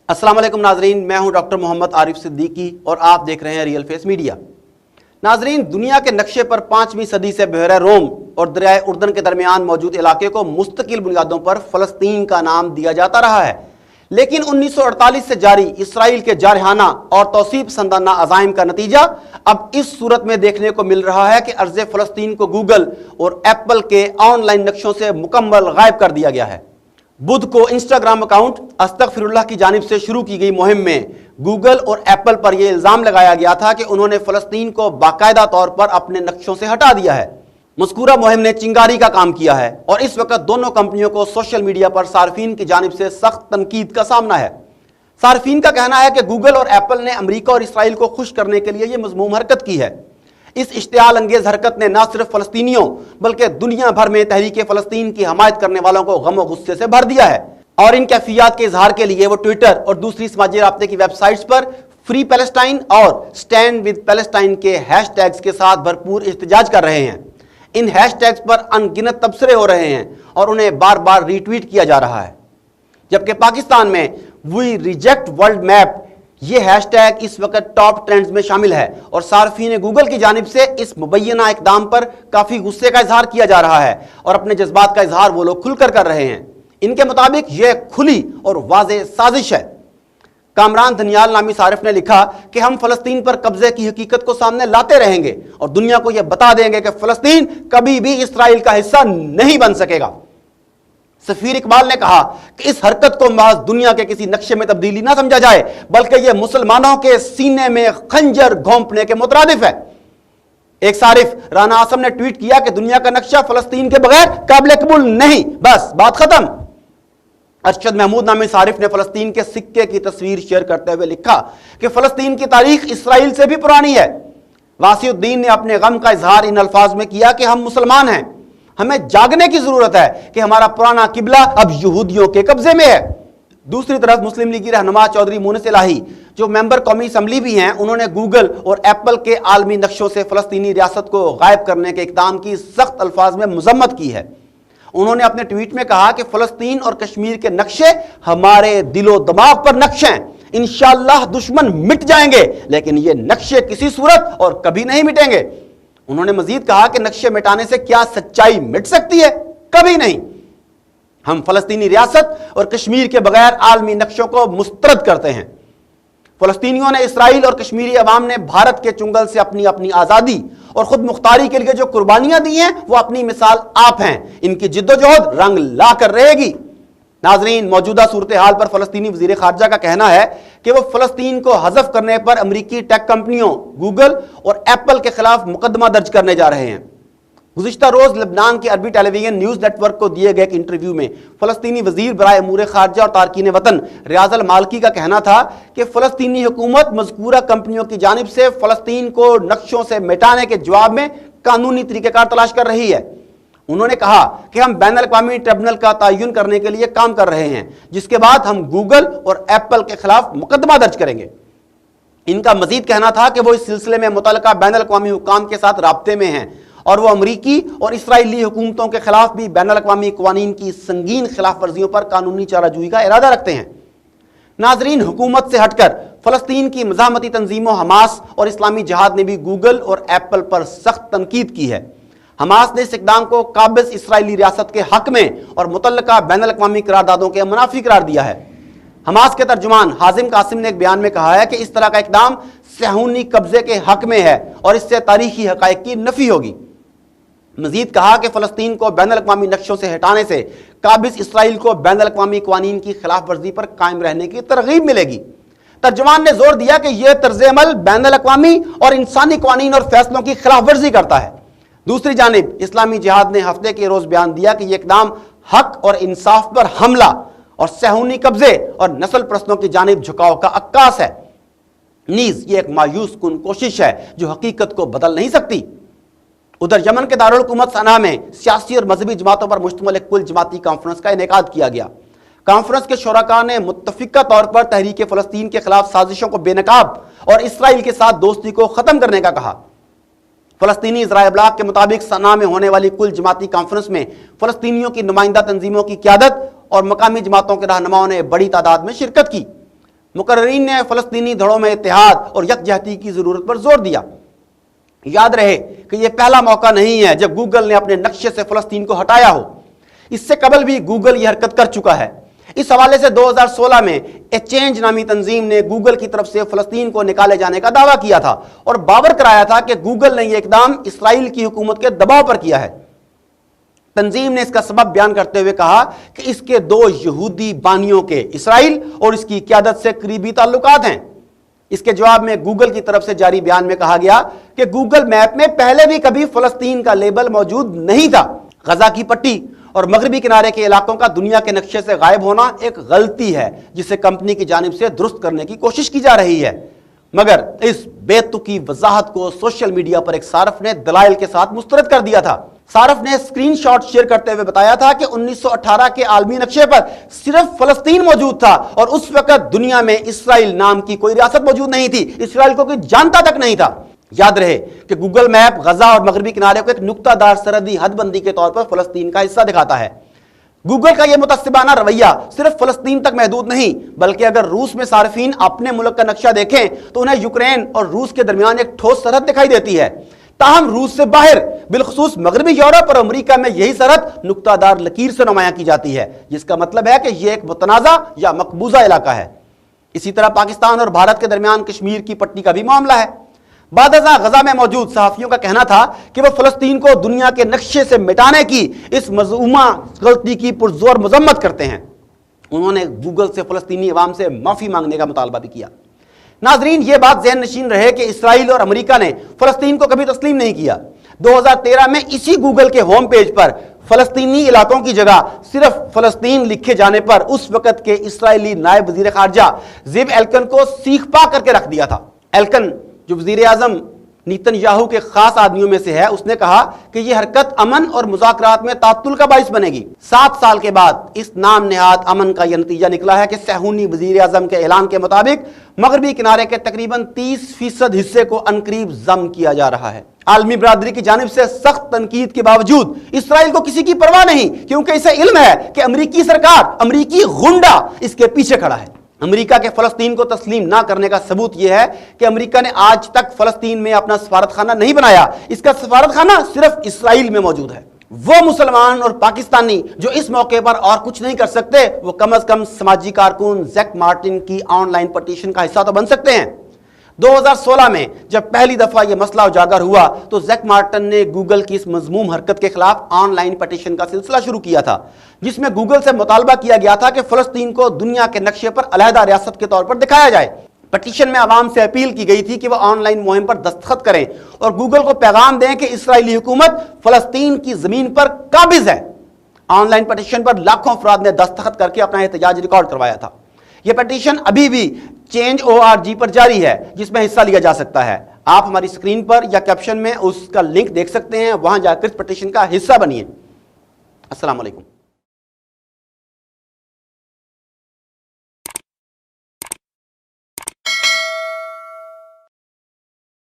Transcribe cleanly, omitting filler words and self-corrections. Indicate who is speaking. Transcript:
Speaker 1: अस्सलाम वालेकुम नाजरीन, मैं हूं डॉक्टर मोहम्मद आरिफ सिद्दीकी और आप देख रहे हैं रियल फेस मीडिया। नाजरीन, दुनिया के नक्शे पर 5वीं सदी से बहरा रोम और दरियाए उर्दन के दरमियान मौजूद इलाके को मुस्तकिल बुनियादों पर फ़लस्तीन का नाम दिया जाता रहा है, लेकिन 1948 से जारी इसराइल के जारहाना और तौसीब पसंदाना अज़ाइम का नतीजा अब इस सूरत में देखने को मिल रहा है कि अर्ज़ फ़लस्तीन को गूगल और एप्पल के ऑनलाइन नक्शों से मुकम्मल गायब कर दिया गया है। बुध को इंस्टाग्राम अकाउंट अस्तगफिरुल्लाह की जानिब से शुरू की गई मुहिम में गूगल और एप्पल पर यह इल्जाम लगाया गया था कि उन्होंने फ़लस्तीन को बाकायदा तौर पर अपने नक्शों से हटा दिया है। मज़कूरा मुहिम ने चिंगारी का काम किया है और इस वक्त दोनों कंपनियों को सोशल मीडिया पर सार्फिन की जानिब से सख्त तनकीद का सामना है। सार्फिन का कहना है कि गूगल और एप्पल ने अमरीका और इसराइल को खुश करने के लिए यह मज़मूम हरकत की है। इस इश्तियाल अंगेज हरकत ने न सिर्फ फ़लस्तीनियों बल्कि दुनिया भर में तहरीक फ़लस्तीन की हमायत करने वालों को गम और गुस्से से भर दिया है और इन कैफियत के इजहार के लिए वो ट्विटर और दूसरी समाजी राब्ते की वेबसाइट्स पर फ्री पैलेस्टाइन और स्टैंड विद पैलेस्टाइन के हैशटैग्स के साथ भरपूर एहतजाज कर रहे हैं। इन हैशटैग्स पर अनगिनत तबसरे हो रहे हैं और उन्हें बार बार रीट्वीट किया जा रहा है, जबकि पाकिस्तान में वी रिजेक्ट वर्ल्ड मैप ये हैशटैग इस वक्त टॉप ट्रेंड्स में शामिल है और सार्फिन गूगल की जानिब से इस मुबैना इकदाम पर काफ़ी गुस्से का इजहार किया जा रहा है और अपने जज्बात का इजहार वो लोग खुलकर कर रहे हैं। इनके मुताबिक यह खुली और वाज़ेह साजिश है। कामरान धनियाल नामी सारिफ ने लिखा कि हम फ़लस्तीन पर कब्जे की हकीकत को सामने लाते रहेंगे और दुनिया को यह बता देंगे कि फ़लस्तीन कभी भी इसराइल का हिस्सा नहीं बन सकेगा। सफीर इकबाल ने कहा कि इस हरकत को महज दुनिया के किसी नक्शे में तब्दीली ना समझा जाए, बल्कि यह मुसलमानों के सीने में खंजर घोंपने के मुतरादिफ है। एक सारिफ राना आसम ने ट्वीट किया कि दुनिया का नक्शा फ़लस्तीन के बगैर काबिल कबूल नहीं, बस बात खत्म। अरशद महमूद नामी सारिफ ने फ़लस्तीन के सिक्के की तस्वीर शेयर करते हुए लिखा कि फ़लस्तीन की तारीख इसराइल से भी पुरानी है। वासिउद्दीन ने अपने गम का इजहार इन अल्फाज में किया कि हम मुसलमान हैं, हमें जागने की जरूरत है कि हमारा पुराना किबला अब यहूदियों के कब्जे में है। दूसरी तरफ मुस्लिम लीगी रहनुमा चौधरी मुनिस इलाही, जो मेंबर कौमी असम्बली भी हैं, उन्होंने गूगल और एप्पल के आलमी नक्शों से फ़लस्तीनी रियासत को गायब करने के इक़दाम की सख्त अल्फाज में मजम्मत की है। उन्होंने अपने ट्वीट में कहा कि फ़लस्तीन और कश्मीर के नक्शे हमारे दिलो दिमाग पर नक्श हैं, इंशाअल्लाह दुश्मन मिट जाएंगे, लेकिन ये नक्शे किसी सूरत और कभी नहीं मिटेंगे। उन्होंने मजीद कहा कि नक्शे मिटाने से क्या सच्चाई मिट सकती है? कभी नहीं। हम फ़लस्तीनी रियासत और कश्मीर के बगैर आलमी नक्शों को मुस्तरद करते हैं। फ़लस्तीनियों ने, इसराइल और कश्मीरी अवाम ने भारत के चुंगल से अपनी अपनी आज़ादी और खुद मुख्तारी के लिए जो कुर्बानियां दी हैं, वो अपनी मिसाल आप हैं। इनकी जिद्दोजहद रंग ला कर रहेगी। नाजरीन, मौजूदा सूरत हाल पर फ़लस्तीनी वज़ीर ख़ारजा का कहना है कि वो फ़लस्तीन को हज़फ करने पर अमरीकी टेक कंपनियों गूगल और एप्पल के खिलाफ मुकदमा दर्ज करने जा रहे हैं। गुज़िश्ता रोज़ लबनान के अरबी टेलीविजन न्यूज़ नेटवर्क को दिए गए एक इंटरव्यू में फ़लस्तीनी वज़ीर बराए अमूर ख़ारजा और तारकीन वतन रियाज़ अल मालकी का कहना था कि फ़लस्तीनी हुकूमत मज़कूरा कंपनियों की जानिब से फ़लस्तीन को नक्शों से मिटाने के जवाब में कानूनी तरीक़ेकार तलाश कर रही है। उन्होंने कहा कि हम बैनुल अक़वामी ट्रिब्यूनल का तयन करने के लिए काम कर रहे हैं, जिसके बाद हम गूगल और एप्पल के खिलाफ मुकदमा दर्ज करेंगे। इनका मजीद कहना था कि वो इस सिलसिले में मुतल्लिका बैनुल अक़वामी हुकाम के साथ राब्ते में हैं और वो अमरीकी और इसराइली हुकूमतों के खिलाफ भी बैनुल अक़वामी क़वानीन की संगीन खिलाफ वर्जियों पर कानूनी चाराजोई का इरादा रखते हैं। नाजरीन, हुकूमत से हटकर फ़लस्तीन की मज़ाहमती तंजीमों हमास और इस्लामी जिहाद ने भी गूगल और एप्पल पर सख्त तनकीद की है। हमास ने इस इक़दाम को काबिज़ इसराइली रियासत के हक में और मुतल्लिका बैनुल अक़वामी करारदादों के मुनाफी करार दिया है। हमास के तर्जुमान हाजिम कासिम ने एक बयान में कहा है कि इस तरह का इक़दाम सहूनी कब्जे के हक में है और इससे तारीखी हक़ाइक़ की नफ़ी होगी। मजीद कहा कि फ़लस्तीन को बैनुल अक़वामी नक्शों से हटाने से काबिज़ इसराइल को बैनुल अक़वामी क़वानीन की खिलाफ वर्जी पर कायम रहने की तरगीब मिलेगी। तर्जुमान ने जोर दिया कि यह तर्ज अमल बैनुल अक़वामी और इंसानी क़वानीन और फैसलों की खिलाफ वर्जी करता है। दूसरी जानिब इस्लामी जिहाद ने हफ्ते के रोज बयान दिया कि यह इक़दाम हक और इंसाफ पर हमला और सहूनी कब्जे और नस्ल परस्तों की जानिब झुकाव का अक्कास है। नीज ये एक मायूस कुन कोशिश है जो हकीकत को बदल नहीं सकती। उधर यमन के दारुल हुकूमत सना में सियासी और मजहबी जमातों पर मुश्तमिल एक कुल जमाती कॉन्फ्रेंस का इनेकाद किया गया। कॉन्फ्रेंस के शुरका ने मुत्तफिका तौर पर तहरीक फ़लस्तीन के खिलाफ साजिशों को बेनकाब और इसराइल के साथ दोस्ती को ख़त्म करने का कहा। फ़लस्तीनी इज़राइल ब्लॉक के मुताबिक सना में होने वाली कुल जमाती कॉन्फ्रेंस में फ़लस्तीनियों की नुमाइंदा तंजीमों की क़यादत और मकामी जमातों के रहनुमाओं ने बड़ी तादाद में शिरकत की। مقررین نے فلسطینی دھڑوں میں اتحاد اور یکجہتی کی ضرورت پر زور دیا۔ یاد رہے کہ یہ پہلا موقع نہیں ہے جب گوگل نے اپنے نقشے سے فلسطین کو ہٹایا ہو، اس سے قبل بھی گوگل یہ حرکت کر چکا ہے۔ اس حوالے سے 2016 میں ایکسچینج نامی تنظیم نے گوگل کی طرف سے فلسطین کو نکالے جانے کا دعویٰ کیا تھا اور باور کرایا تھا کہ گوگل نے یہ اقدام اسرائیل کی حکومت کے دباؤ پر کیا ہے۔ تنظیم نے اس کا سبب بیان کرتے ہوئے کہا کہ اس کے دو یہودی بانیوں کے اسرائیل اور اس کی قیادت سے قریبی تعلقات ہیں۔ اس کے جواب میں گوگل کی طرف سے جاری بیان میں کہا گیا کہ گوگل میپ میں پہلے بھی کبھی فلسطین کا لیبل موجود نہیں تھا۔ غزہ کی پٹی اور مغربی کنارے کے علاقوں کا دنیا کے نقشے سے غائب ہونا ایک غلطی ہے جسے کمپنی کی جانب سے درست کرنے کی کوشش کی جا رہی ہے، مگر اس بے تکی وضاحت کو سوشل میڈیا پر ایک صارف نے دلائل کے ساتھ مسترد کر دیا تھا۔ صارف نے اسکرین شاٹ شیئر کرتے ہوئے بتایا تھا کہ 1918 کے عالمی نقشے پر صرف فلسطین موجود تھا اور اس وقت دنیا میں اسرائیل نام کی کوئی ریاست موجود نہیں تھی، اسرائیل کو کوئی جانتا تک نہیں تھا۔ یاد رہے کہ گوگل میپ غزہ اور مغربی کنارے کو ایک نقطہ دار سرحدی حد بندی کے طور پر فلسطین کا حصہ دکھاتا ہے۔ گوگل کا یہ متعصبانہ رویہ صرف فلسطین تک محدود نہیں، بلکہ اگر روس میں صارفین اپنے ملک کا نقشہ دیکھیں تو انہیں یوکرین اور روس کے درمیان ایک ٹھوس سرحد دکھائی دیتی ہے۔ تاہم روس سے باہر بالخصوص مغربی یورپ اور امریکہ میں یہی سرحد نقطہ دار لکیر سے نمایاں کی جاتی ہے، جس کا مطلب ہے کہ یہ ایک متنازع یا مقبوضہ علاقہ ہے۔ اسی طرح پاکستان اور بھارت کے درمیان کشمیر کی پٹی کا بھی معاملہ ہے۔ بعد ازاں غزہ میں موجود صحافیوں کا کہنا تھا کہ وہ فلسطین کو دنیا کے نقشے سے مٹانے کی اس مذمومہ غلطی کی پرزور مذمت کرتے ہیں۔ انہوں نے گوگل سے فلسطینی عوام سے معافی مانگنے کا مطالبہ بھی کیا۔ ناظرین، یہ بات ذہن نشین رہے کہ اسرائیل اور امریکہ نے فلسطین کو کبھی تسلیم نہیں کیا۔ 2013 میں اسی گوگل کے ہوم پیج پر فلسطینی علاقوں کی جگہ صرف فلسطین لکھے جانے پر اس وقت کے اسرائیلی نائب وزیر خارجہ زیو ایلکن کو سیخ پا کر کے رکھ دیا تھا۔ ایلکن جو وزیر اعظم نیتن یاہو کے خاص آدمیوں میں سے ہے، اس نے کہا کہ یہ حرکت امن اور مذاکرات میں تعطل کا باعث بنے گی۔ 7 سال کے بعد اس نام نہاد امن کا یہ نتیجہ نکلا ہے کہ صہیونی وزیر اعظم کے اعلان کے مطابق مغربی کنارے کے تقریباً 30% حصے کو عنقریب ضم کیا جا رہا ہے۔ عالمی برادری کی جانب سے سخت تنقید کے باوجود اسرائیل کو کسی کی پرواہ نہیں، کیونکہ اسے علم ہے کہ امریکی سرکار، امریکی غنڈہ اس کے پیچھے کھڑا ہے۔ امریکہ کے فلسطین کو تسلیم نہ کرنے کا ثبوت یہ ہے کہ امریکہ نے آج تک فلسطین میں اپنا سفارتخانہ نہیں بنایا، اس کا سفارتخانہ صرف اسرائیل میں موجود ہے۔ وہ مسلمان اور پاکستانی جو اس موقع پر اور کچھ نہیں کر سکتے، وہ کم از کم سماجی کارکن زیک مارٹن کی آن لائن پٹیشن کا حصہ تو بن سکتے ہیں۔ 2016 میں جب پہلی دفعہ یہ مسئلہ اجاگر ہوا تو زیک مارٹن نے گوگل کی اس مذموم حرکت کے خلاف آن لائن پٹیشن کا سلسلہ شروع کیا تھا، جس میں گوگل سے مطالبہ کیا گیا تھا کہ فلسطین کو دنیا کے نقشے پر علیحدہ ریاست کے طور پر دکھایا جائے۔ پٹیشن میں عوام سے اپیل کی گئی تھی کہ وہ آن لائن مہم پر دستخط کریں اور گوگل کو پیغام دیں کہ اسرائیلی حکومت فلسطین کی زمین پر قابض ہے۔ آن لائن پٹیشن پر لاکھوں افراد نے دستخط کر کے اپنا احتجاج ریکارڈ کروایا تھا۔ یہ پٹیشن ابھی بھی change.org پر جاری ہے، جس میں حصہ لیا جا سکتا ہے۔ آپ ہماری اسکرین پر یا کیپشن میں اس کا لنک دیکھ سکتے ہیں، وہاں جا کر پٹیشن کا حصہ بنیے۔ السلام علیکم۔